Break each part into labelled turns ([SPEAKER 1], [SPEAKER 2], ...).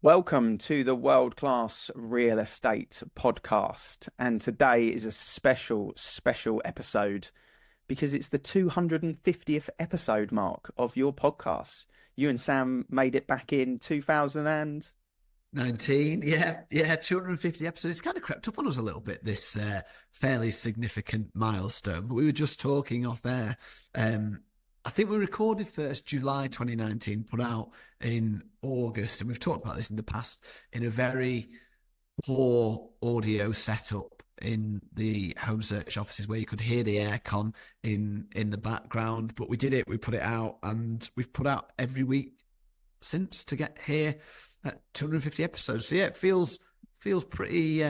[SPEAKER 1] Welcome to the World Class Real Estate Podcast. And today is a special episode because it's the 250th episode mark of your podcast. You and Sam made it back in 2000 and
[SPEAKER 2] 19, yeah, 250 episodes. It's kind of crept up on us a little bit, this fairly significant milestone. But we were just talking off air. I think we recorded first July 2019, put out in August, and we've talked about this in the past, in a very poor audio setup in the home search offices where you could hear the aircon in the background. But we did it, we put it out, and we've put out every week since to get here at 250 episodes. So yeah, it feels pretty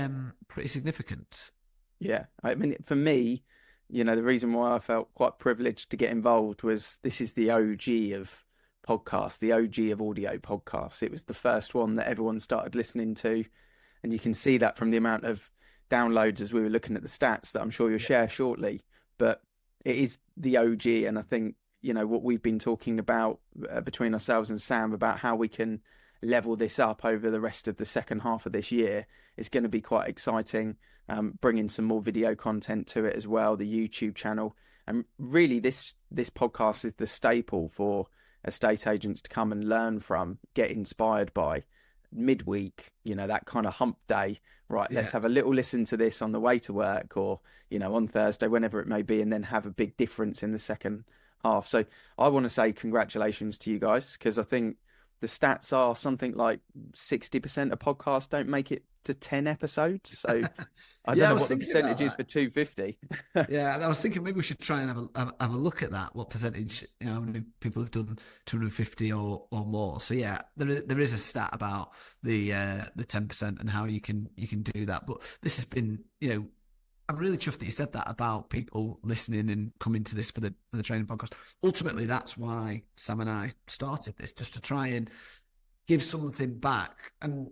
[SPEAKER 2] significant.
[SPEAKER 1] yeah, I mean, for me, the reason why I felt quite privileged to get involved was this is the OG of podcasts, the OG of audio podcasts. It was the first one that everyone started listening to. And you can see that from the amount of downloads as we were looking at the stats that I'm sure you'll share shortly. But it is the OG. And I think, what we've been talking about between ourselves and Sam about how we can level this up over the rest of the second half of this year is going to be quite exciting. Bringing some more video content to it as well, the YouTube channel. And really this podcast is the staple for estate agents to come and learn from, get inspired by. Midweek, that kind of hump day, right? Let's have a little listen to this on the way to work or, on Thursday, whenever it may be, and then have a big difference in the second half. So I want to say congratulations to you guys, because I think the stats are something like 60% of podcasts don't make it to 10 episodes. So I don't know what the percentage is for 250.
[SPEAKER 2] Yeah, I was thinking maybe we should try and have a look at that. What percentage, how many people have done 250 or more. So yeah, there is a stat about the 10% and how you can do that. But this has been, I'm really chuffed that you said that about people listening and coming to this for the training podcast. Ultimately, that's why Sam and I started this, just to try and give something back. And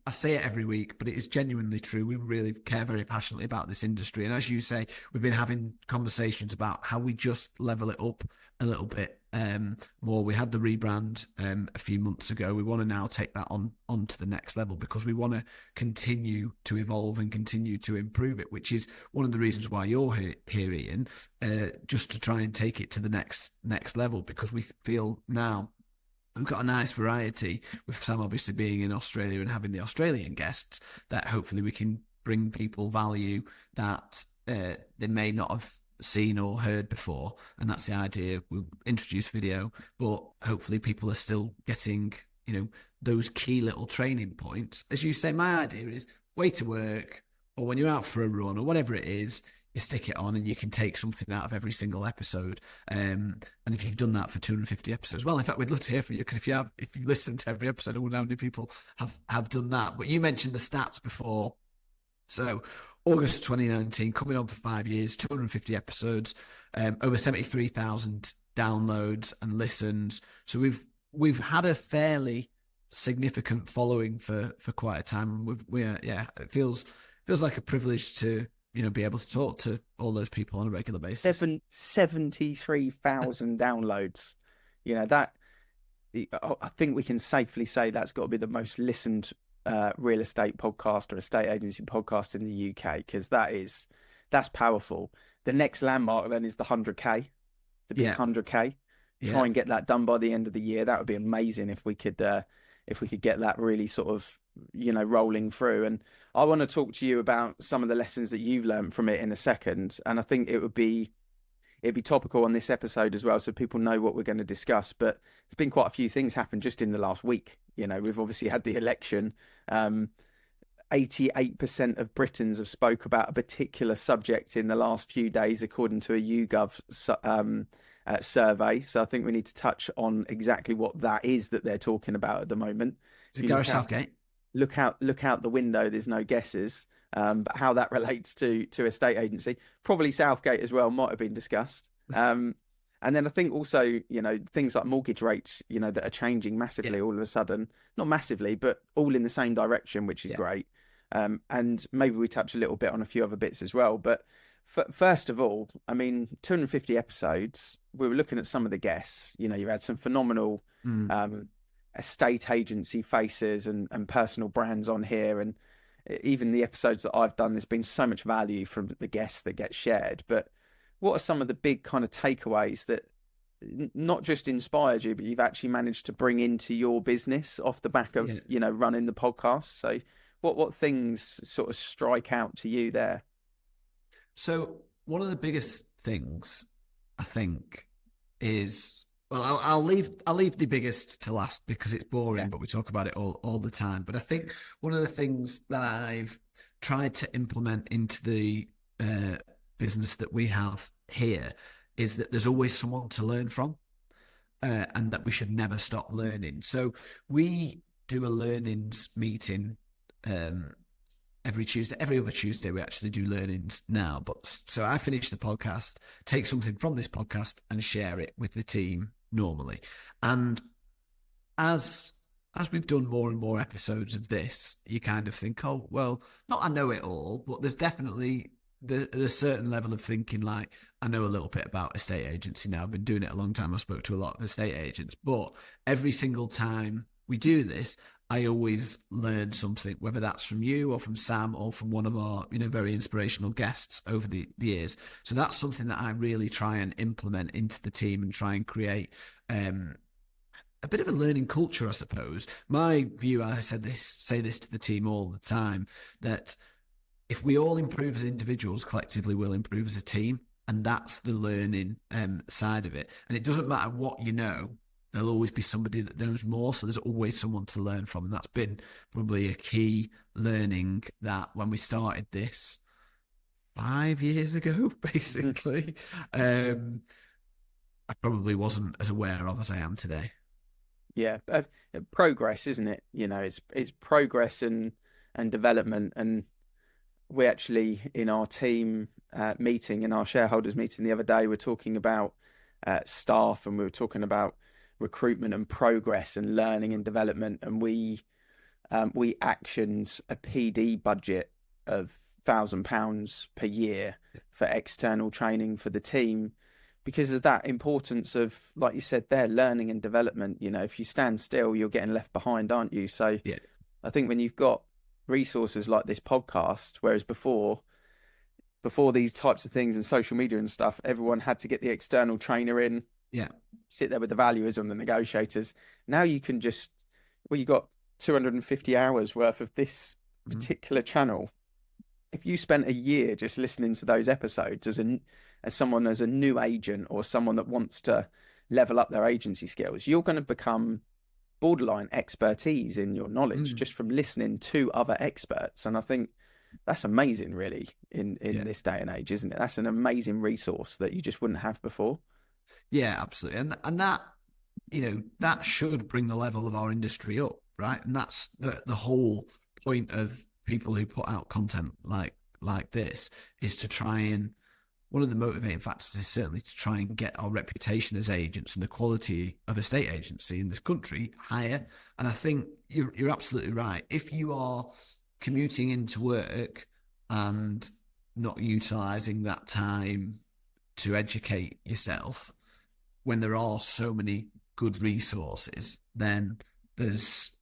[SPEAKER 2] I say it every week, but it is genuinely true. We really care very passionately about this industry. And as you say, we've been having conversations about how we just level it up a little bit more. We had the rebrand a few months ago. We want to now take that on to the next level, because we want to continue to evolve and continue to improve it, which is one of the reasons why you're here Ian, just to try and take it to the next level, because we feel now we've got a nice variety, with Sam obviously being in Australia and having the Australian guests, that hopefully we can bring people value that they may not have seen or heard before. And that's the idea. We'll introduce video, but hopefully people are still getting, those key little training points. As you say, my idea is way to work, or when you're out for a run or whatever it is, you stick it on and you can take something out of every single episode. And if you've done that for 250 episodes, well, in fact, we'd love to hear from you, because if you listen to every episode, I wonder how many people have done that. But you mentioned the stats before. So August 2019, coming on for 5 years, 250 episodes, over 73,000 downloads and listens. So we've had a fairly significant following for quite a time. It feels like a privilege to be able to talk to all those people on a regular basis.
[SPEAKER 1] 73,000 downloads. That, I think we can safely say that's got to be the most listened real estate podcast or estate agency podcast in the UK, because that's powerful. The next landmark then is the 100K, the big 100K. Try and get that done by the end of the year. That would be amazing if we could get that really sort of rolling through. And I want to talk to you about some of the lessons that you've learned from it in a second. And I think it'd be topical on this episode as well, so people know what we're going to discuss. But there's been quite a few things happen just in the last week. We've obviously had the election. 88% of Britons have spoke about a particular subject in the last few days, according to a YouGov survey. So I think we need to touch on exactly what that is that they're talking about at the moment.
[SPEAKER 2] Is it Gareth Southgate?
[SPEAKER 1] Look out the window. There's no guesses. But how that relates to estate agency, probably Southgate as well, might have been discussed. And then I think also, things like mortgage rates, that are changing massively all of a sudden, not massively, but all in the same direction, which is great. And maybe we touch a little bit on a few other bits as well. But first of all, I mean, 250 episodes, we were looking at some of the guests. You had some phenomenal estate agency faces and personal brands on here, and even the episodes that I've done, there's been so much value from the guests that get shared. But what are some of the big kind of takeaways that not just inspired you, but you've actually managed to bring into your business off the back of,
[SPEAKER 2] Yeah.
[SPEAKER 1] running the podcast? So what things sort of strike out to you there?
[SPEAKER 2] So one of the biggest things I think is, well, I'll leave the biggest to last because it's
[SPEAKER 1] Yeah.
[SPEAKER 2] boring, but we talk about it all the time. But I think one of the things that I've tried to implement into the uh, business that we have here is that there's always someone to learn from, and that we should never stop learning. So we do a learnings meeting um, every Tuesday. Every other Tuesday, we actually do learnings now. But so I finish the podcast, take something from this podcast, and share it with the team normally. And as we've done more and more episodes of this, you kind of think, oh well, not I know it all, but there's definitely there's a certain level of thinking like I know a little bit about estate agency now. I've been doing it a long time. I spoke to a lot of estate agents, but every single time we do this, I always learn something, whether that's from you or from Sam or from one of our, very inspirational guests over the years. So that's something that I really try and implement into the team and try and create a bit of a learning culture, I suppose. My view, I say this to the team all the time, that if we all improve as individuals, collectively we'll improve as a team. And that's the learning side of it. And it doesn't matter what you know, there'll always be somebody that knows more. So there's always someone to learn from. And that's been probably a key learning that when we started this 5 years ago, basically, I probably wasn't as aware of as I am today.
[SPEAKER 1] Yeah, progress, isn't it? It's progress and development. And we actually, in our team meeting, in our shareholders meeting the other day, we're talking about staff, and we were talking about recruitment and progress and learning and development. And we actioned a PD budget of £1,000 per year for external training for the team, because of that importance of, like you said there, learning and development. If you stand still, you're getting left behind, aren't you? So
[SPEAKER 2] Yeah.
[SPEAKER 1] I think when you've got resources like this podcast, whereas before these types of things and social media and stuff, everyone had to get the external trainer in,
[SPEAKER 2] Yeah.
[SPEAKER 1] sit there with the valuers and the negotiators. Now you can just, well, you got 250 hours worth of this particular channel. If you spent a year just listening to those episodes as someone, as a new agent or someone that wants to level up their agency skills, you're going to become borderline expertise in your knowledge just from listening to other experts. And I think that's amazing, really, in this day and age, isn't it? That's an amazing resource that you just wouldn't have before.
[SPEAKER 2] Yeah, absolutely. And that, that should bring the level of our industry up, right? And that's the whole point of people who put out content like this, is to try and, one of the motivating factors is certainly to try and get our reputation as agents and the quality of estate agency in this country higher. And I think you're absolutely right. If you are commuting into work and not utilizing that time to educate yourself, when there are so many good resources, then there's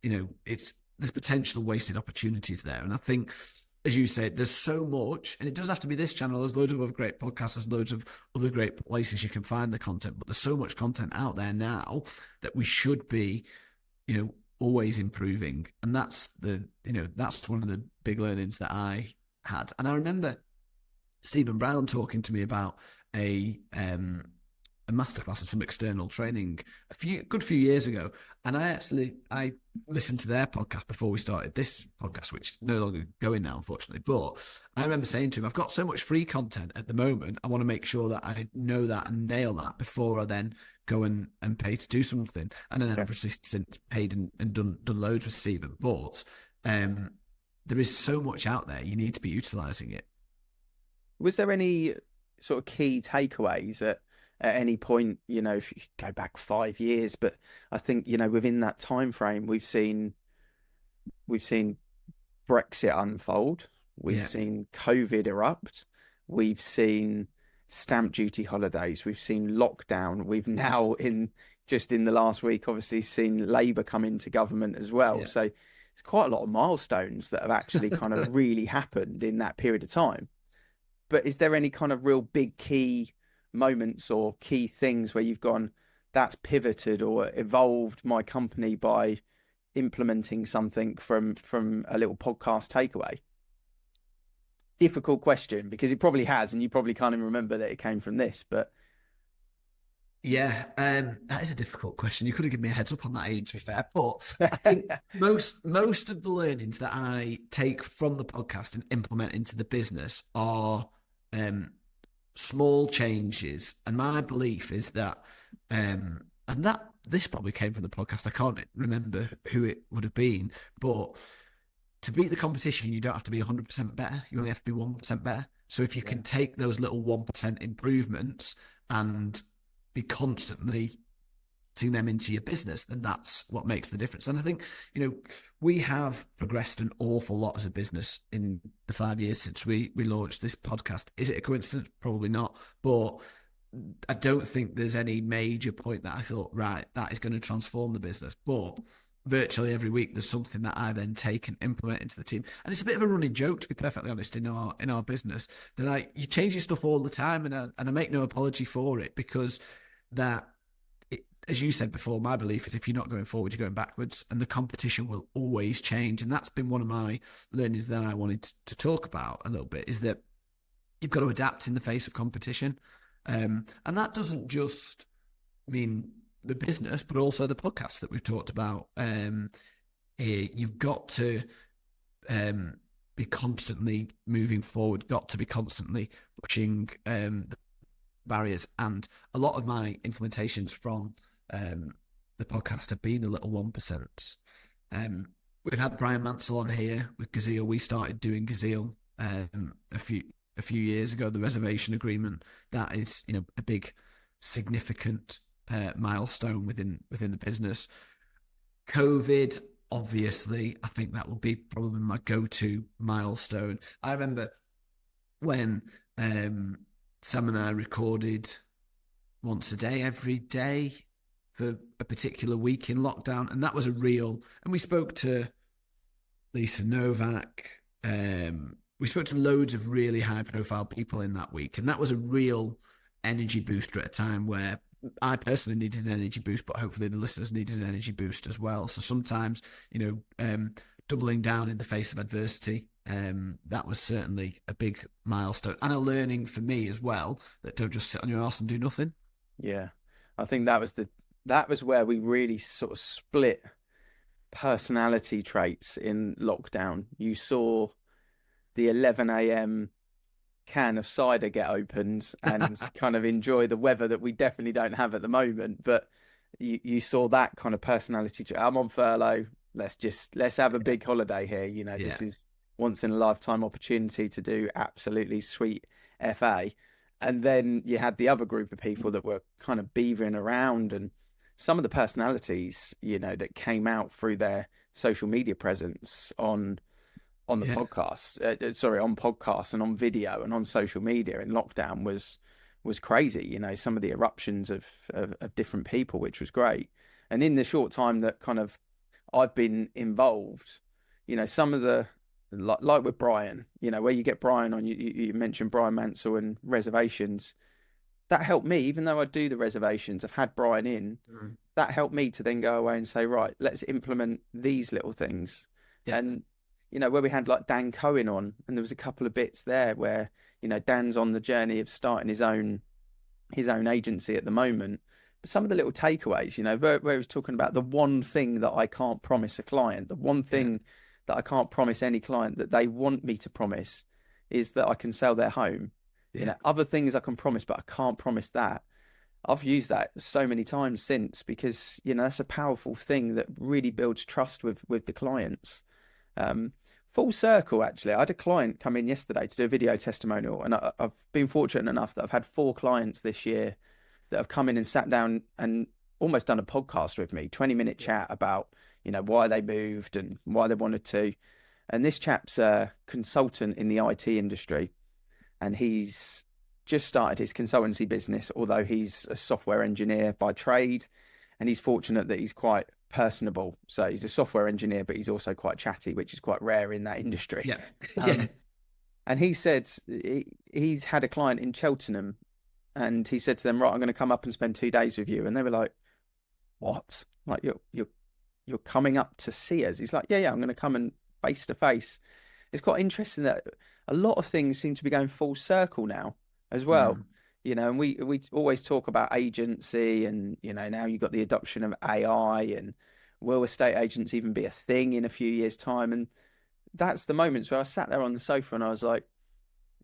[SPEAKER 2] potential wasted opportunities there. And I think, as you said, there's so much, and it doesn't have to be this channel. There's loads of other great podcasts. There's loads of other great places you can find the content, but there's so much content out there now that we should be, always improving. And that's that's one of the big learnings that I had. And I remember Stephen Brown talking to me about a masterclass and some external training a good few years ago. And I listened to their podcast before we started this podcast, which is no longer going now, unfortunately. But I remember saying to him, I've got so much free content at the moment. I want to make sure that I know that and nail that before I then go and pay to do something. And then obviously since paid and done loads with Stephen. But there is so much out there. You need to be utilising it.
[SPEAKER 1] Was there any sort of key takeaways at any point, if you go back 5 years? But I think, within that time frame, we've seen Brexit unfold, we've seen COVID erupt, we've seen stamp duty holidays, we've seen lockdown, we've now in just in the last week, obviously seen Labour come into government as well.
[SPEAKER 2] Yeah.
[SPEAKER 1] So it's quite a lot of milestones that have actually kind of really happened in that period of time. But is there any kind of real big key moments or key things where you've gone, that's pivoted or evolved my company by implementing something from a little podcast takeaway? Difficult question, because it probably has, and you probably can't even remember that it came from this. But
[SPEAKER 2] Yeah, that is a difficult question. You could have given me a heads up on that, Ian, to be fair. But I think most of the learnings that I take from the podcast and implement into the business are small changes. And my belief is that, and that this probably came from the podcast. I can't remember who it would have been, but to beat the competition, you don't have to be 100% better. You only have to be 1% better. So if you can take those little 1% improvements and be constantly putting them into your business, then that's what makes the difference. And I think, we have progressed an awful lot as a business in the 5 years since we launched this podcast. Is it a coincidence? Probably not. But I don't think there's any major point that I thought, right, that is going to transform the business. But virtually every week there's something that I then take and implement into the team. And it's a bit of a running joke, to be perfectly honest, in our business. They're like, you change your stuff all the time, and I make no apology for it, because as you said before, my belief is if you're not going forward, you're going backwards, and the competition will always change. And that's been one of my learnings that I wanted to talk about a little bit, is that you've got to adapt in the face of competition. And that doesn't just mean the business, but also the podcast that we've talked about. You've got to be constantly moving forward, got to be constantly pushing the barriers. And a lot of my implementations from the podcast have been the little 1%. We've had Brian Mansell on here with Gazelle. We started doing Gazelle a few years ago. The reservation agreement, that is a big significant milestone within the business. COVID, obviously, I think that will be probably my go-to milestone. I remember when Sam and I recorded once a day, every day, for a particular week in lockdown, and that was a real. And we spoke to Lisa Novak. We spoke to loads of really high-profile people in that week, and that was a real energy booster at a time where I personally needed an energy boost, but hopefully the listeners needed an energy boost as well. So sometimes, doubling down in the face of adversity, that was certainly a big milestone and a learning for me as well, that don't just sit on your arse and do nothing.
[SPEAKER 1] Yeah, I think that was where we really sort of split personality traits in lockdown. You saw the 11 a.m. can of cider get opened and kind of enjoy the weather that we definitely don't have at the moment. But you saw that kind of personality. I'm on furlough. Let's have a big holiday here. This is once in a lifetime opportunity to do absolutely sweet FA. And then you had the other group of people that were kind of beavering around, and some of the personalities, that came out through their social media presence on the podcast, on podcasts and on video and on social media in lockdown was crazy. Some of the eruptions of different people, which was great. And in the short time that kind of I've been involved, some of the, like with Brian, where you get Brian on, you mentioned Brian Mansell and reservations. That helped me, even though I do the reservations, I've had Brian in. That helped me to then go away and say, right, let's implement these little things. Yeah. And where we had like Dan Cohen on, and there was a couple of bits there where, Dan's on the journey of starting his own agency at the moment. But some of the little takeaways, where he was talking about the one thing that I can't promise a client, the one thing that I can't promise any client that they want me to promise is that I can sell their home. Other things I can promise, but I can't promise that. I've used that so many times since, because, that's a powerful thing that really builds trust with the clients. Full circle, actually. I had a client come in yesterday to do a video testimonial, and I've been fortunate enough that I've had 4 clients this year that have come in and sat down and almost done a podcast with me, 20-minute chat about, why they moved and why they wanted to. And this chap's a consultant in the IT industry, and he's just started his consultancy business, although he's a software engineer by trade. and he's fortunate that he's quite personable. So he's a software engineer, but he's also quite chatty, which is quite rare in that industry.
[SPEAKER 2] Yeah. Yeah.
[SPEAKER 1] Um, and he said he's had a client in Cheltenham, and he said to them, "Right, I'm going to come up and spend 2 days with you." And they were like, "What? Like you're coming up to see us?" He's like, "Yeah, I'm going to come and face to face." It's quite interesting that a lot of things seem to be going full circle now as well.
[SPEAKER 2] Mm.
[SPEAKER 1] And we always talk about agency, and now you've got the adoption of AI, and will estate agents even be a thing in a few years' time? And that's the moments where I sat there on the sofa and I was like,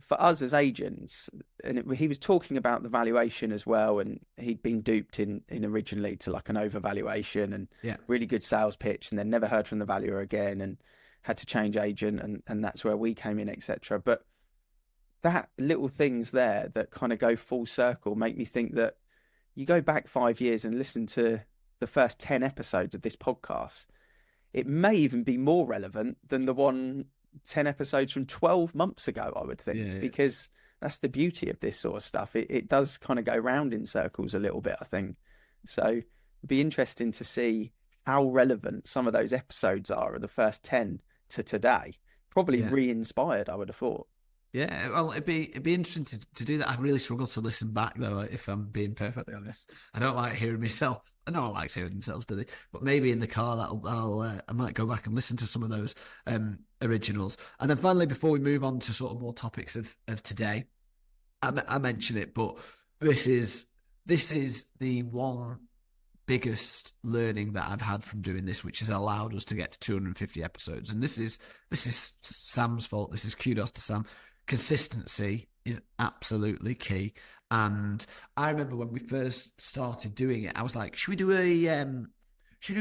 [SPEAKER 1] for us as agents, and he was talking about the valuation as well, and he'd been duped in originally to like an overvaluation and
[SPEAKER 2] Yeah.
[SPEAKER 1] really good sales pitch, and then never heard from the valuer again, and had to change agent, and that's where we came in, etc. But that little things there that kind of go full circle make me think that you go back 5 years and listen to the first 10 episodes of this podcast, it may even be more relevant than the 10 episodes from 12 months ago, I would think,
[SPEAKER 2] Yeah.
[SPEAKER 1] because that's the beauty of this sort of stuff. It does kind of go round in circles a little bit, I think. So it'd be interesting to see how relevant some of those episodes are of the first 10 to today. Probably
[SPEAKER 2] Yeah.
[SPEAKER 1] re-inspired, I would have thought.
[SPEAKER 2] Yeah, well, it'd be interesting to do that. I really struggle to listen back though, if I'm being perfectly honest. I don't like hearing myself. I know I like hearing themselves, do they? But maybe in the car, I might go back and listen to some of those originals. And then finally, before we move on to sort of more topics of today, I mention it, but this is the one biggest learning that I've had from doing this, which has allowed us to get to 250 episodes. And this is Sam's fault. This is kudos to Sam. Consistency is absolutely key. And I remember when we first started doing it, I was like, should we do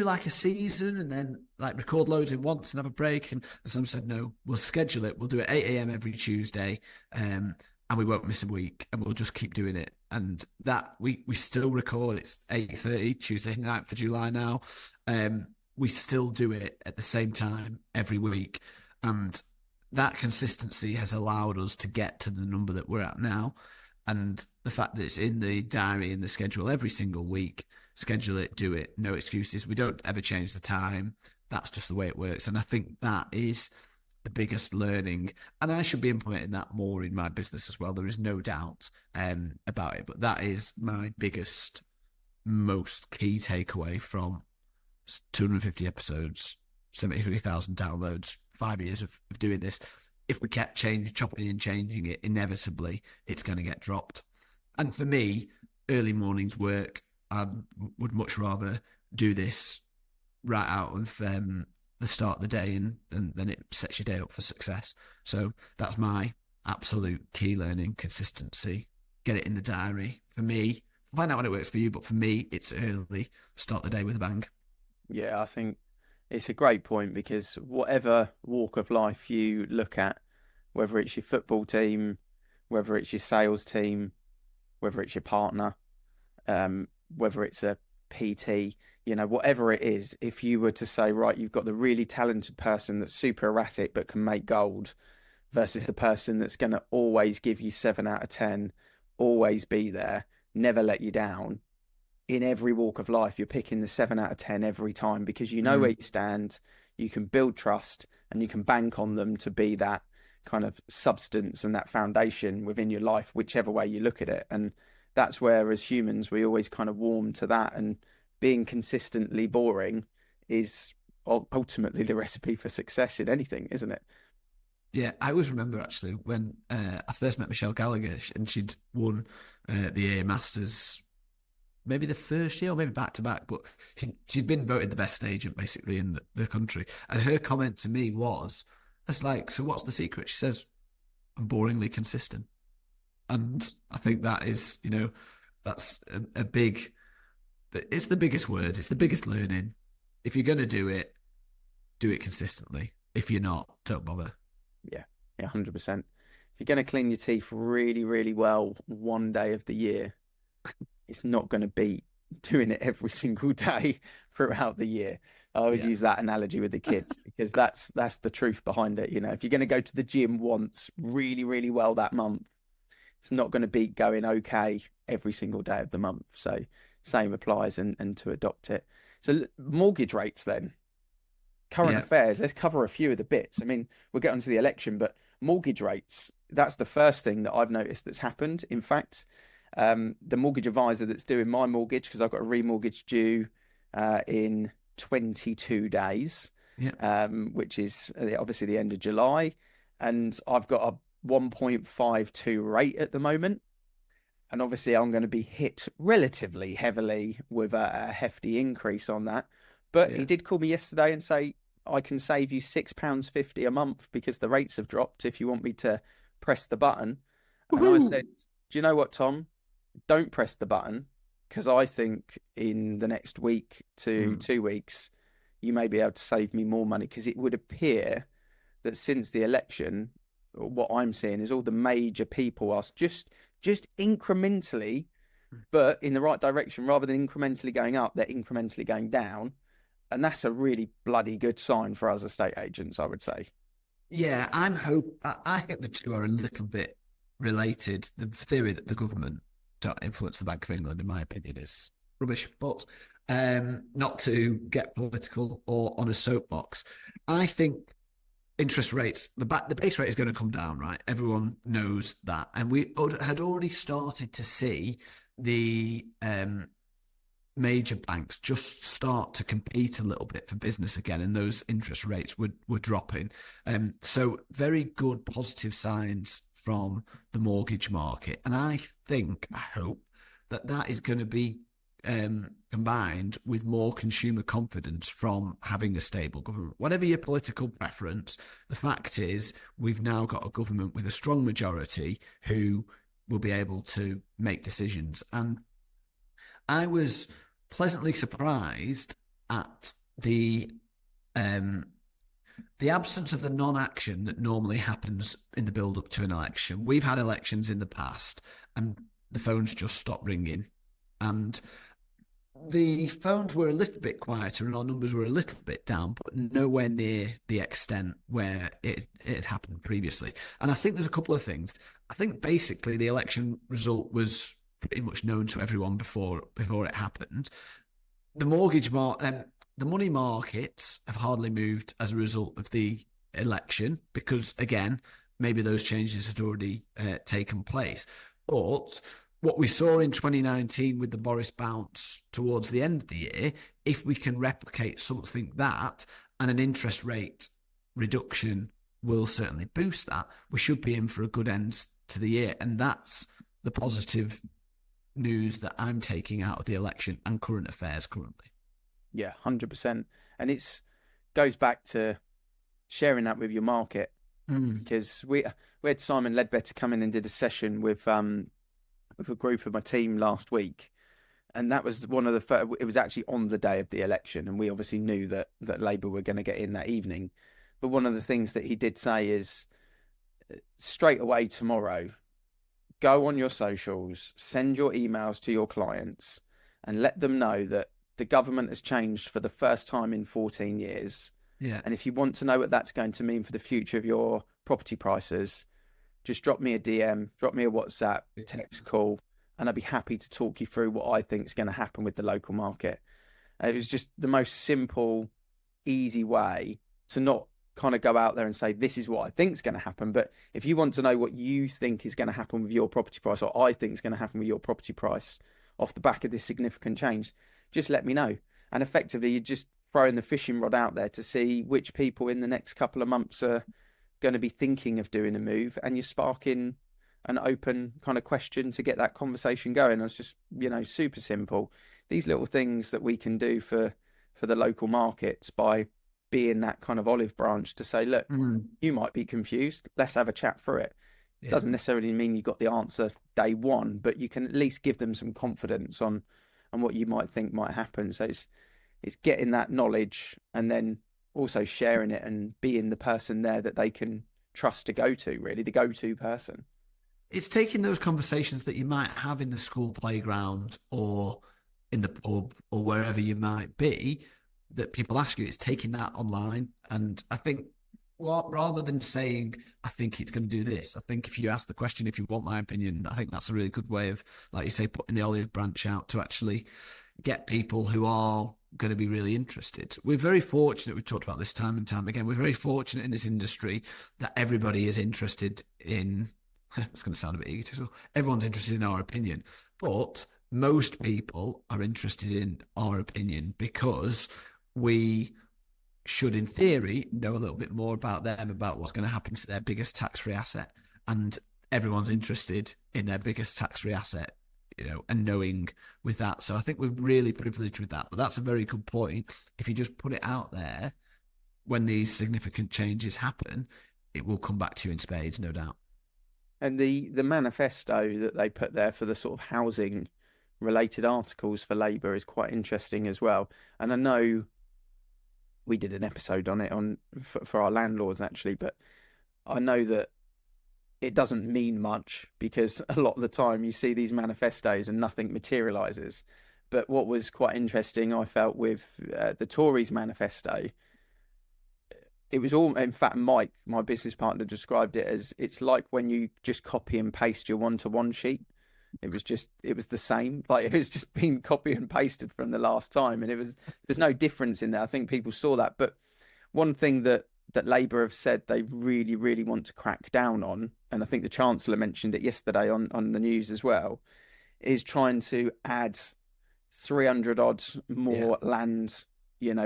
[SPEAKER 2] like a season and then like record loads in once and have a break? And Sam said, no, we'll schedule it. We'll do it 8 a.m. every Tuesday. And we won't miss a week, and we'll just keep doing it. And that we still record. It's 8:30 Tuesday, 9th of July now. We still do it at the same time every week, and that consistency has allowed us to get to the number that we're at now. And the fact that it's in the diary, in the schedule every single week, schedule it, do it, no excuses. We don't ever change the time. That's just the way it works. And I think that is the biggest learning, and I should be implementing that more in my business as well. There is no doubt about it, but that is my biggest, most key takeaway from 250 episodes, 73,000 downloads, 5 years of doing this. If we kept chopping and changing it, inevitably it's going to get dropped. And for me, early mornings work. I would much rather do this right out of the start of the day, and then it sets your day up for success. So that's my absolute key learning: consistency. Get it in the diary. For me, find out when it works for you, but for me, it's early. Start the day with a bang.
[SPEAKER 1] Yeah, I think it's a great point, because whatever walk of life you look at, whether it's your football team, whether it's your sales team, whether it's your partner, whether it's a PT, whatever it is, if you were to say, right, you've got the really talented person that's super erratic but can make gold, versus the person that's going to always give you 7 out of 10, always be there, never let you down. In every walk of life, you're picking the 7 out of 10 every time, because you know where you stand, you can build trust, and you can bank on them to be that kind of substance and that foundation within your life, whichever way you look at it. And that's where, as humans, we always kind of warm to that, and being consistently boring is ultimately the recipe for success in anything, isn't it?
[SPEAKER 2] Yeah, I always remember actually when I first met Michelle Gallagher, and she'd won the A Masters maybe the first year or maybe back to back, but she'd been voted the best agent basically in the country. And her comment to me was, "It's like, so what's the secret?" She says, "I'm boringly consistent." And I think that is, that's a big, it's the biggest word, it's the biggest learning. If you're going to do it consistently. If you're not, don't bother.
[SPEAKER 1] Yeah, 100%. If you're going to clean your teeth really, really well one day of the year, it's not going to beat doing it every single day throughout the year. I always use that analogy with the kids, because that's the truth behind it. If you're going to go to the gym once really, really well that month, it's not going to beat going okay every single day of the month. So same applies and to adopt it. So mortgage rates then, current
[SPEAKER 2] Yeah.
[SPEAKER 1] affairs, let's cover a few of the bits. I mean, we'll get onto the election, but mortgage rates, that's the first thing that I've noticed that's happened. In fact, the mortgage advisor that's doing my mortgage, because I've got a remortgage due in 22 days,
[SPEAKER 2] Yeah.
[SPEAKER 1] which is obviously the end of July, and I've got a 1.52 rate at the moment. And obviously, I'm going to be hit relatively heavily with a hefty increase on that. But
[SPEAKER 2] Yeah.
[SPEAKER 1] he did call me yesterday and say, I can save you £6.50 a month because the rates have dropped if you want me to press the button. And I
[SPEAKER 2] Woohoo!
[SPEAKER 1] said, do you know what, Tom? Don't press the button because I think in the next week to
[SPEAKER 2] Mm.
[SPEAKER 1] 2 weeks, you may be able to save me more money because it would appear that since the election, what I'm seeing is all the major people are just incrementally, but in the right direction, rather than incrementally going up, they're incrementally going down. And that's a really bloody good sign for us estate agents, I would say.
[SPEAKER 2] Yeah, I think the two are a little bit related. The theory that the government don't influence the Bank of England, in my opinion, is rubbish. But not to get political or on a soapbox, I think interest rates, the base rate is going to come down, right? Everyone knows that, and we had already started to see the major banks just start to compete a little bit for business again, and those interest rates were dropping. So very good positive signs from the mortgage market, and I hope that that is going to be combined with more consumer confidence from having a stable government. Whatever your political preference, the fact is we've now got a government with a strong majority who will be able to make decisions. And I was pleasantly surprised at um, the absence of the non-action that normally happens in the build-up to an election. We've had elections in the past, and the phones just stopped ringing, and the phones were a little bit quieter, and our numbers were a little bit down, but nowhere near the extent where it had happened previously. And I think there's a couple of things. I think basically the election result was pretty much known to everyone before it happened. The the money markets have hardly moved as a result of the election because, again, maybe those changes had already taken place. But what we saw in 2019 with the Boris bounce towards the end of the year, if we can replicate something that and an interest rate reduction will certainly boost that, we should be in for a good end to the year. And that's the positive news that I'm taking out of the election and current affairs currently.
[SPEAKER 1] Yeah, 100%. And it's goes back to sharing that with your market because we had Simon Ledbetter come in and did a session with a group of my team last week, and that was one of the first, it was actually on the day of the election, and we obviously knew that Labour were going to get in that evening. But one of the things that he did say is straight away tomorrow, go on your socials, send your emails to your clients, and let them know that the government has changed for the first time in 14 years.
[SPEAKER 2] Yeah.
[SPEAKER 1] And if you want to know what that's going to mean for the future of your property prices, just drop me a DM, drop me a WhatsApp, text, call, and I'd be happy to talk you through what I think is going to happen with the local market. It was just the most simple, easy way to not kind of go out there and say, this is what I think is going to happen. But if you want to know what you think is going to happen with your property price, or I think is going to happen with your property price off the back of this significant change, just let me know. And effectively, you're just throwing the fishing rod out there to see which people in the next couple of months are going to be thinking of doing a move, and you're sparking an open kind of question to get that conversation going. It's just, super simple. These little things that we can do for the local markets by being that kind of olive branch to say, look, you might be confused. Let's have a chat through it.
[SPEAKER 2] Yeah.
[SPEAKER 1] Doesn't necessarily mean you got the answer day one, but you can at least give them some confidence on what you might think might happen. So it's getting that knowledge and then also sharing it and being the person there that they can trust to go to, really, the go-to person.
[SPEAKER 2] It's taking those conversations that you might have in the school playground or in the pub or wherever you might be that people ask you. It's taking that online. And I think rather than saying, I think it's going to do this, I think if you ask the question, if you want my opinion, I think that's a really good way of, like you say, putting the olive branch out to actually get people who are going to be really interested. We're very fortunate, we've talked about this time and time again, we're very fortunate in this industry that everybody is interested in, it's going to sound a bit egotistical, everyone's interested in our opinion, but most people are interested in our opinion because we should, in theory, know a little bit more about them, about what's going to happen to their biggest tax-free asset. And everyone's interested in their biggest tax-free asset, and knowing with that. So I think we're really privileged with that. But that's a very good point. If you just put it out there, when these significant changes happen, it will come back to you in spades, no doubt.
[SPEAKER 1] And the manifesto that they put there for the sort of housing related articles for Labour is quite interesting as well. And I know we did an episode on it for our landlords actually, but I know that it doesn't mean much because a lot of the time you see these manifestos and nothing materializes. But what was quite interesting, I felt, with the Tories manifesto, it was all, in fact, Mike, my business partner, described it as it's like when you just copy and paste your one-to-one sheet. It was the same. Like it was just being copy and pasted from the last time. And there's no difference in there. I think people saw that. But one thing that Labour have said they really, really want to crack down on, and I think the Chancellor mentioned it yesterday on the news as well, is trying to add 300 odd more land,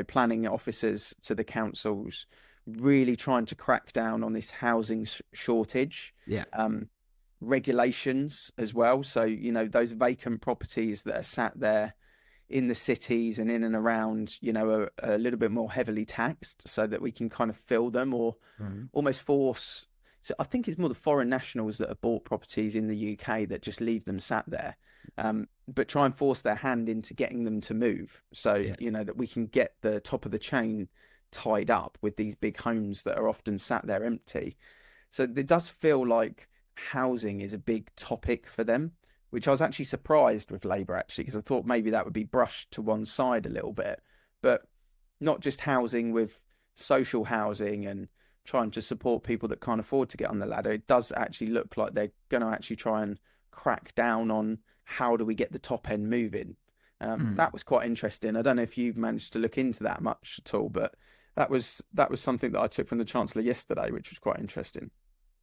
[SPEAKER 1] planning officers to the councils, really trying to crack down on this housing shortage.
[SPEAKER 2] Yeah.
[SPEAKER 1] Regulations as well. So, those vacant properties that are sat there in the cities and in and around, are a little bit more heavily taxed so that we can kind of fill them or almost force. So I think it's more the foreign nationals that have bought properties in the UK that just leave them sat there, but try and force their hand into getting them to move. So, that we can get the top of the chain tied up with these big homes that are often sat there empty. So it does feel like housing is a big topic for them, which I was actually surprised with Labour actually, because I thought maybe that would be brushed to one side a little bit, but not just housing, with social housing and trying to support people that can't afford to get on the ladder. It does actually look like they're going to actually try and crack down on how do we get the top end moving. That was quite interesting. I don't know if you've managed to look into that much at all, but that was something that I took from the Chancellor yesterday, which was quite interesting.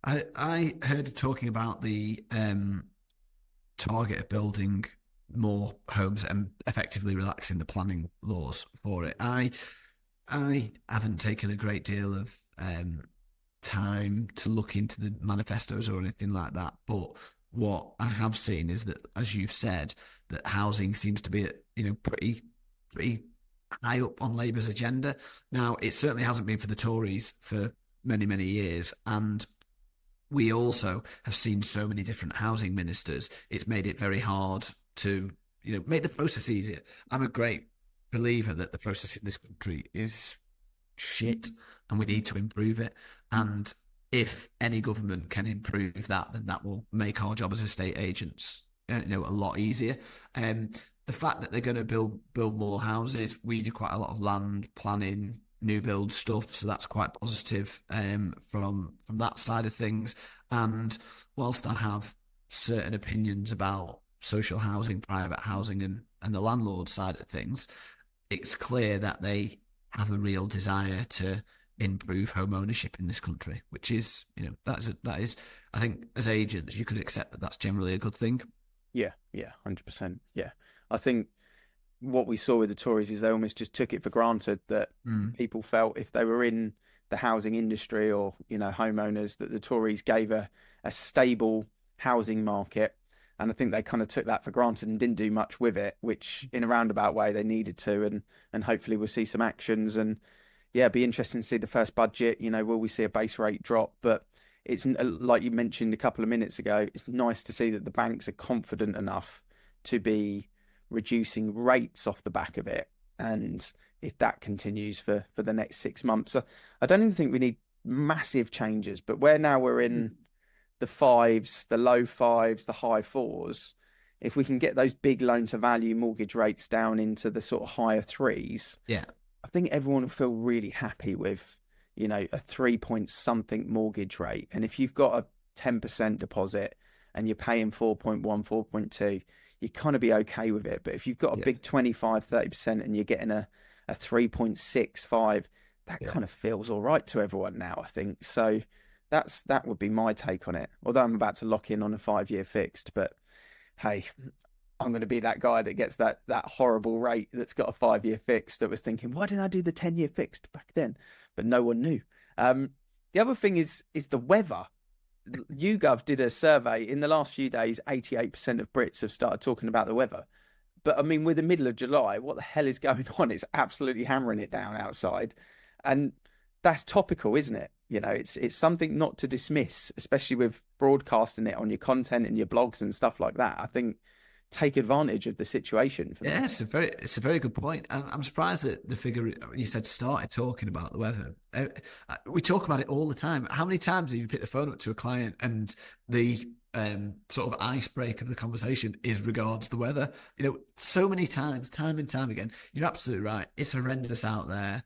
[SPEAKER 2] I heard talking about the target of building more homes and effectively relaxing the planning laws for it. I haven't taken a great deal of time to look into the manifestos or anything like that, but what I have seen is that, as you've said, that housing seems to be pretty high up on Labour's agenda. Now, it certainly hasn't been for the Tories for many, many years, and we also have seen so many different housing ministers. It's made it very hard to, make the process easier. I'm a great believer that the process in this country is shit and we need to improve it. And if any government can improve that, then that will make our job as estate agents, a lot easier. The fact that they're going to build more houses, we do quite a lot of land planning, new build stuff, so that's quite positive from that side of things. And whilst I have certain opinions about social housing, private housing, and the landlord side of things, it's clear that they have a real desire to improve home ownership in this country, which is, that is, I think as agents you could accept that that's generally a good thing.
[SPEAKER 1] Yeah, 100%. Yeah, I think what we saw with the Tories is they almost just took it for granted that people felt if they were in the housing industry or, homeowners, that the Tories gave a stable housing market. And I think they kind of took that for granted and didn't do much with it, which in a roundabout way they needed to. And hopefully we'll see some actions. And yeah, it'd be interesting to see the first budget. Will we see a base rate drop? But it's like you mentioned a couple of minutes ago, it's nice to see that the banks are confident enough to be reducing rates off the back of it. And if that continues for the next 6 months, I don't even think we need massive changes, but we're in the fives, the low fives, the high fours. If we can get those big loan to value mortgage rates down into the sort of higher threes,
[SPEAKER 2] yeah,
[SPEAKER 1] I think everyone will feel really happy with, a 3 point something mortgage rate. And if you've got a 10% deposit and you're paying 4.1, 4.2, you kind of be okay with it. But if you've got a
[SPEAKER 2] Yeah,
[SPEAKER 1] big 25, 30% and you're getting a 3.65, that
[SPEAKER 2] yeah.
[SPEAKER 1] kind of feels all right to everyone now, I think. So that would be my take on it. Although I'm about to lock in on a 5 year fixed, but hey, I'm going to be that guy that gets that horrible rate that's got a 5 year fixed that was thinking, why didn't I do the 10 year fixed back then? But no one knew. Um, the other thing is the weather. YouGov did a survey in the last few days. 88% of Brits have started talking about the weather. But I mean, we're the middle of July. What the hell is going on? It's absolutely hammering it down outside, and that's topical, isn't it? It's something not to dismiss, especially with broadcasting it on your content and your blogs and stuff like that. I think take advantage of the situation for
[SPEAKER 2] Yeah,
[SPEAKER 1] me.
[SPEAKER 2] it's a very good point. I'm surprised that the figure you said started talking about the weather. We talk about it all the time. How many times have you picked the phone up to a client and the sort of icebreaker of the conversation is regards the weather? So many times, time and time again. You're absolutely right. It's horrendous out there.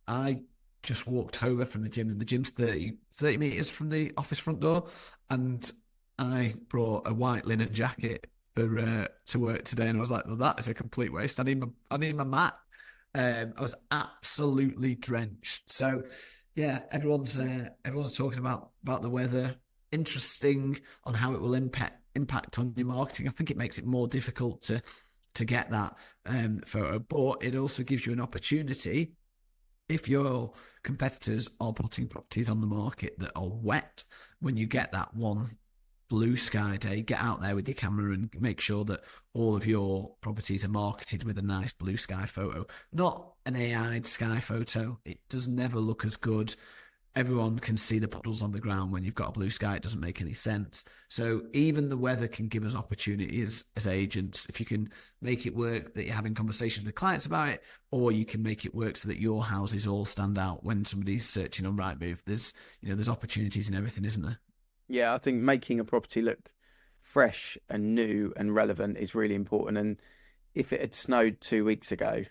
[SPEAKER 2] I just walked over from the gym, and the gym's 30 meters from the office front door, and I brought a white linen jacket to work today, and I was like, well, that is a complete waste. I need my mat. I was absolutely drenched. So yeah, everyone's talking about the weather. Interesting on how it will impact on your marketing. I think it makes it more difficult to get that photo, but it also gives you an opportunity if your competitors are putting properties on the market that are wet. When you get that one blue sky day, get out there with your camera and make sure that all of your properties are marketed with a nice blue sky photo, not an AI'd sky photo. It does never look as good. Everyone can see the puddles on the ground when you've got a blue sky. It doesn't make any sense. So even the weather can give us opportunities as agents. If you can make it work that you're having conversations with clients about it, or you can make it work so that your houses all stand out when somebody's searching on Rightmove. There's opportunities in everything, isn't there?
[SPEAKER 1] Yeah, I think making a property look fresh and new and relevant is really important. And if it had snowed 2 weeks ago,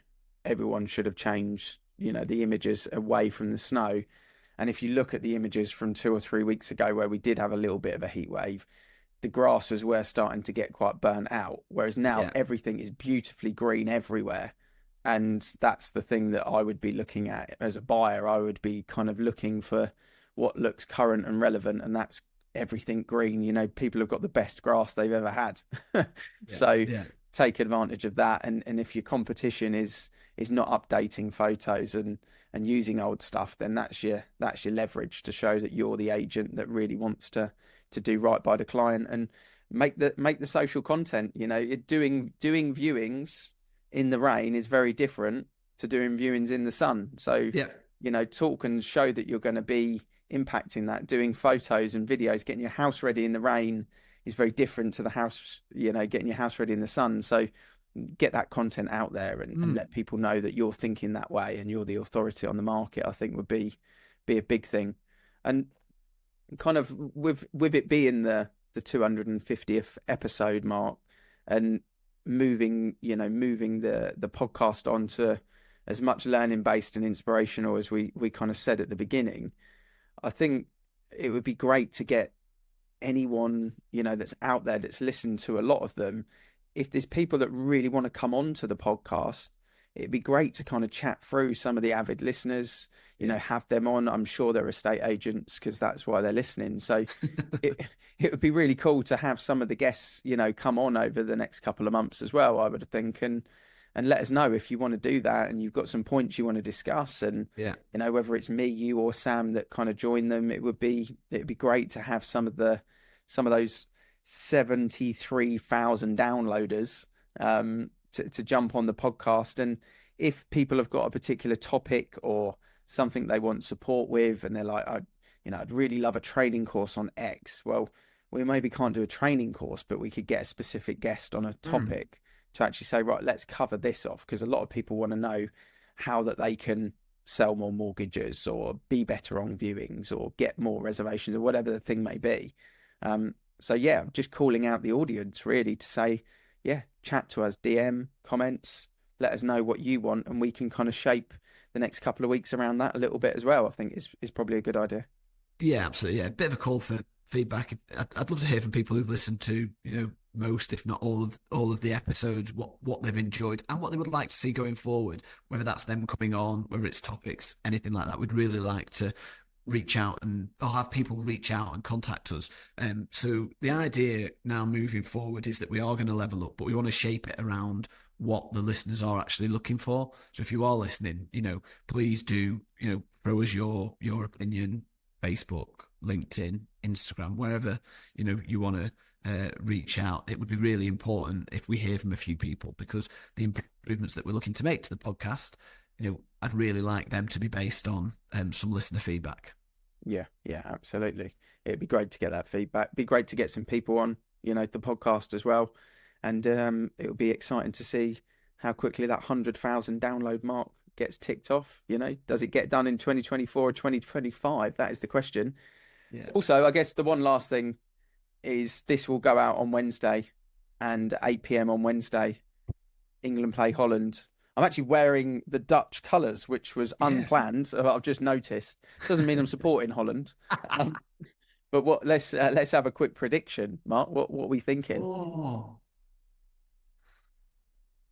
[SPEAKER 1] everyone should have changed, the images away from the snow. And if you look at the images from 2 or 3 weeks ago, where we did have a little bit of a heat wave, the grasses were starting to get quite burnt out. Whereas now
[SPEAKER 2] Yeah.
[SPEAKER 1] everything is beautifully green everywhere. And that's the thing that I would be looking at as a buyer. I would be kind of looking for what looks current and relevant, and that's everything green. People have got the best grass they've ever had.
[SPEAKER 2] Yeah.
[SPEAKER 1] So
[SPEAKER 2] Yeah.
[SPEAKER 1] take advantage of that. And if your competition is not updating photos and using old stuff, then that's your leverage to show that you're the agent that really wants to do right by the client and make the social content. Doing viewings in the rain is very different to doing viewings in the sun. So
[SPEAKER 2] Yeah.
[SPEAKER 1] talk and show that you're going to be impacting that. Doing photos and videos, getting your house ready in the rain is very different to the house, getting your house ready in the sun. So get that content out there and
[SPEAKER 2] Mm.
[SPEAKER 1] let people know that you're thinking that way and you're the authority on the market. I think would be a big thing. And kind of with it being the 250th episode mark and moving the podcast on to as much learning based and inspirational as we kind of said at the beginning. I think it would be great to get anyone, that's out there that's listened to a lot of them. If there's people that really want to come on to the podcast, it'd be great to kind of chat through some of the avid listeners,
[SPEAKER 2] Yeah.
[SPEAKER 1] have them on. I'm sure they're estate agents because that's why they're listening. So it it would be really cool to have some of the guests, come on over the next couple of months as well, I would think, and let us know if you want to do that and you've got some points you want to discuss. And
[SPEAKER 2] Yeah.
[SPEAKER 1] whether it's me, you, or Sam that kind of join them, it'd be great to have some of those 73,000 downloaders to jump on the podcast. And if people have got a particular topic or something they want support with, and they're like, I'd really love a training course on X. Well, we maybe can't do a training course, but we could get a specific guest on a
[SPEAKER 2] Mm.
[SPEAKER 1] topic to actually say, right, let's cover this off, because a lot of people want to know how that they can sell more mortgages or be better on viewings or get more reservations or whatever the thing may be. So yeah, just calling out the audience really to say, yeah, chat to us, DM, comments, let us know what you want, and we can kind of shape the next couple of weeks around that a little bit as well, I think is probably a good idea.
[SPEAKER 2] Yeah, absolutely. Yeah, bit of a call for feedback. I'd love to hear from people who've listened to, most, if not all of the episodes, what they've enjoyed and what they would like to see going forward. Whether that's them coming on, whether it's topics, anything like that. We'd really like to reach out and or have people reach out and contact us. So the idea now moving forward is that we are going to level up, but we want to shape it around what the listeners are actually looking for. So if you are listening, please do, throw us your opinion, Facebook, LinkedIn, Instagram, wherever, you want to reach out. It would be really important if we hear from a few people, because the improvements that we're looking to make to the podcast, I'd really like them to be based on some listener feedback.
[SPEAKER 1] Yeah, absolutely. It'd be great to get that feedback. It'd be great to get some people on, the podcast as well. And it would be exciting to see how quickly that 100,000 download mark gets ticked off. Does it get done in 2024 or 2025? That is the question.
[SPEAKER 2] Yeah.
[SPEAKER 1] Also, I guess the one last thing is this will go out on Wednesday, and 8 p.m. on Wednesday, England play Holland. I'm actually wearing the Dutch colours, which was unplanned. I've just noticed. Doesn't mean I'm supporting Holland. But let's have a quick prediction, Mark. What are we thinking?
[SPEAKER 2] Oh.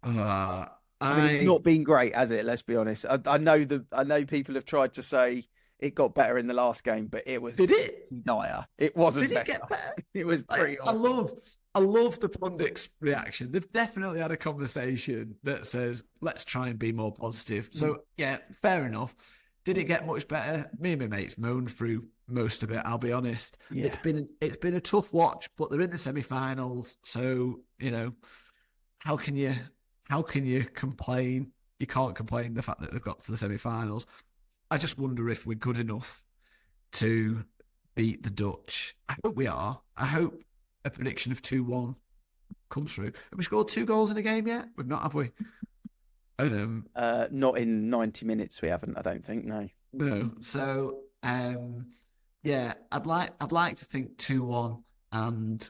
[SPEAKER 1] I mean, it's not been great, has it? Let's be honest. I know people have tried to say it got better in the last game, but it was dire. It wasn't
[SPEAKER 2] Did it
[SPEAKER 1] better.
[SPEAKER 2] get better?
[SPEAKER 1] It was pretty awful.
[SPEAKER 2] I love the pundits' reaction. They've definitely had a conversation that says, let's try and be more positive. So yeah, fair enough. Did it get much better? Me and my mates moaned through most of it, I'll be honest.
[SPEAKER 1] Yeah.
[SPEAKER 2] It's been a tough watch, but they're in the semi-finals, so how can you complain? You can't complain the fact that they've got to the semi-finals. I just wonder if we're good enough to beat the Dutch. I hope we are. I hope a prediction of 2-1 comes through. Have we scored 2 goals in a game yet? We've not, have we?
[SPEAKER 1] Not in 90 minutes. We haven't. I don't think. No.
[SPEAKER 2] No. So, yeah, I'd like to think 2-1 and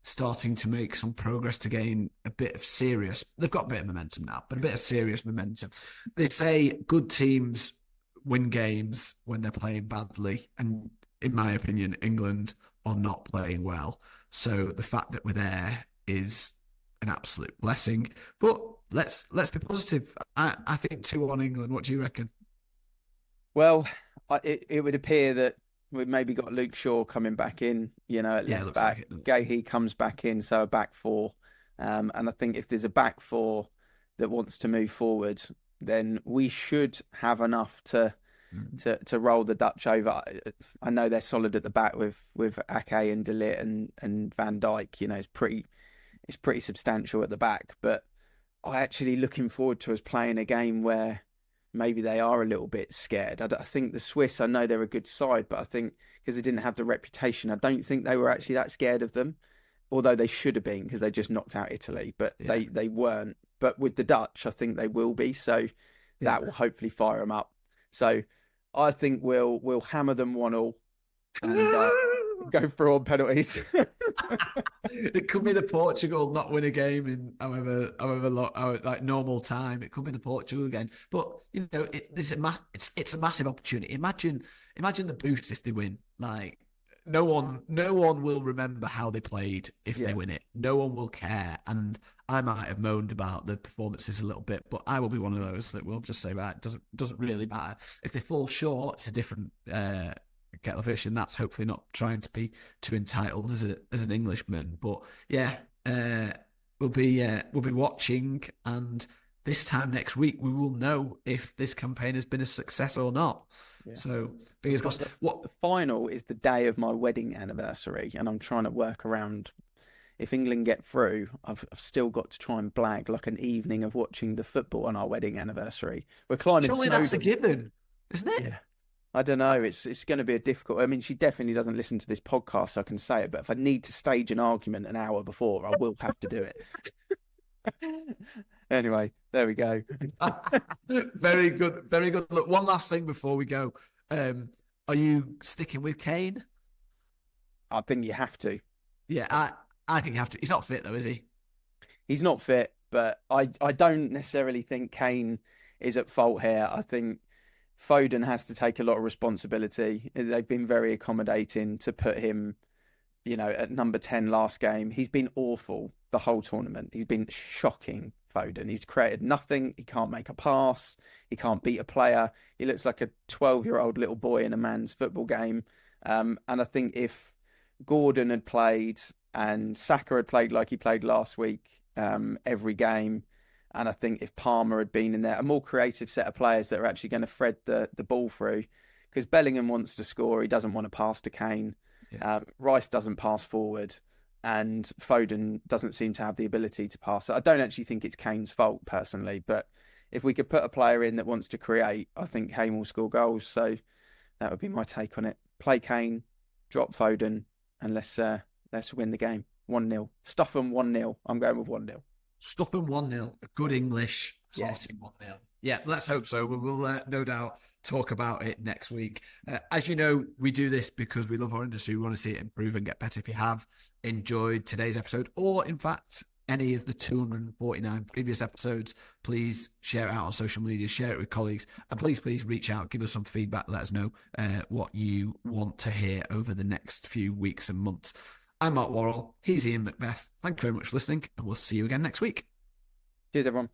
[SPEAKER 2] starting to make some progress to gain a bit of serious. They've got a bit of momentum now, but a bit of serious momentum. They say good teams win games when they're playing badly, and in my opinion, England are not playing well. So the fact that we're there is an absolute blessing. But let's be positive. I think 2-1 England. What do you reckon?
[SPEAKER 1] Well, it would appear that we've maybe got Luke Shaw coming back in, at left back. Gahey comes back in, so a back four. And I think if there's a back four that wants to move forward, then we should have enough to roll the Dutch over. I know they're solid at the back with Ake and De Ligt and Van Dijk. It's pretty substantial at the back. But I actually looking forward to us playing a game where maybe they are a little bit scared. I think the Swiss, I know they're a good side, but I think because they didn't have the reputation, I don't think they were actually that scared of them. Although they should have been, because they just knocked out Italy, but they weren't. But with the Dutch, I think they will be. So that will hopefully fire them up. So I think we'll hammer them 1-1 and go through on penalties.
[SPEAKER 2] It could be the Portugal not win a game in however like normal time. It could be the Portugal again. But it's a massive opportunity. Imagine the boost if they win. Like no one will remember how they played if they win it. No one will care. And I might have moaned about the performances a little bit, but I will be one of those that will just say, right, it doesn't really matter. If they fall short, it's a different kettle of fish, and that's hopefully not trying to be too entitled as an Englishman. But yeah, we'll be watching, and this time next week we will know if this campaign has been a success or not. Yeah. So fingers crossed.
[SPEAKER 1] The final is the day of my wedding anniversary, and I'm trying to work around. If England get through, I've still got to try and blag like an evening of watching the football on our wedding anniversary. We're climbing.
[SPEAKER 2] Surely that's a given, isn't it?
[SPEAKER 1] Yeah. I don't know. It's going to be a difficult. I mean, she definitely doesn't listen to this podcast, so I can say it. But if I need to stage an argument an hour before, I will have to do it. Anyway, there we go.
[SPEAKER 2] Very good, very good. Look, one last thing before we go. Are you sticking with Kane?
[SPEAKER 1] I think you have to.
[SPEAKER 2] Yeah, I think you have to. He's not fit though, is he?
[SPEAKER 1] He's not fit, but I don't necessarily think Kane is at fault here. I think Foden has to take a lot of responsibility. They've been very accommodating to put him, at number 10 last game. He's been awful the whole tournament. He's been shocking, Foden. He's created nothing. He can't make a pass. He can't beat a player. He looks like a 12-year-old little boy in a man's football game. And I think if Gordon had played and Saka had played like he played last week, every game, and I think if Palmer had been in there, a more creative set of players that are actually going to thread the ball through, because Bellingham wants to score. He doesn't want to pass to Kane.
[SPEAKER 2] Yeah.
[SPEAKER 1] Rice doesn't pass forward, and Foden doesn't seem to have the ability to pass. I don't actually think it's Kane's fault personally, but if we could put a player in that wants to create, I think Kane will score goals. So that would be my take on it. Play Kane, drop Foden, and let's win the game. 1-0. Stuff them 1-0. I'm going with 1-0.
[SPEAKER 2] Stuff them 1-0. Good English.
[SPEAKER 1] Yes.
[SPEAKER 2] 1-0. Yeah, let's hope so. We will no doubt talk about it next week. As you know, we do this because we love our industry. We want to see it improve and get better. If you have enjoyed today's episode, or in fact, any of the 249 previous episodes, please share it out on social media, share it with colleagues, and please reach out, give us some feedback, let us know what you want to hear over the next few weeks and months. I'm Mark Worrall. He's Ian Macbeth. Thank you very much for listening, and we'll see you again next week.
[SPEAKER 1] Cheers, everyone.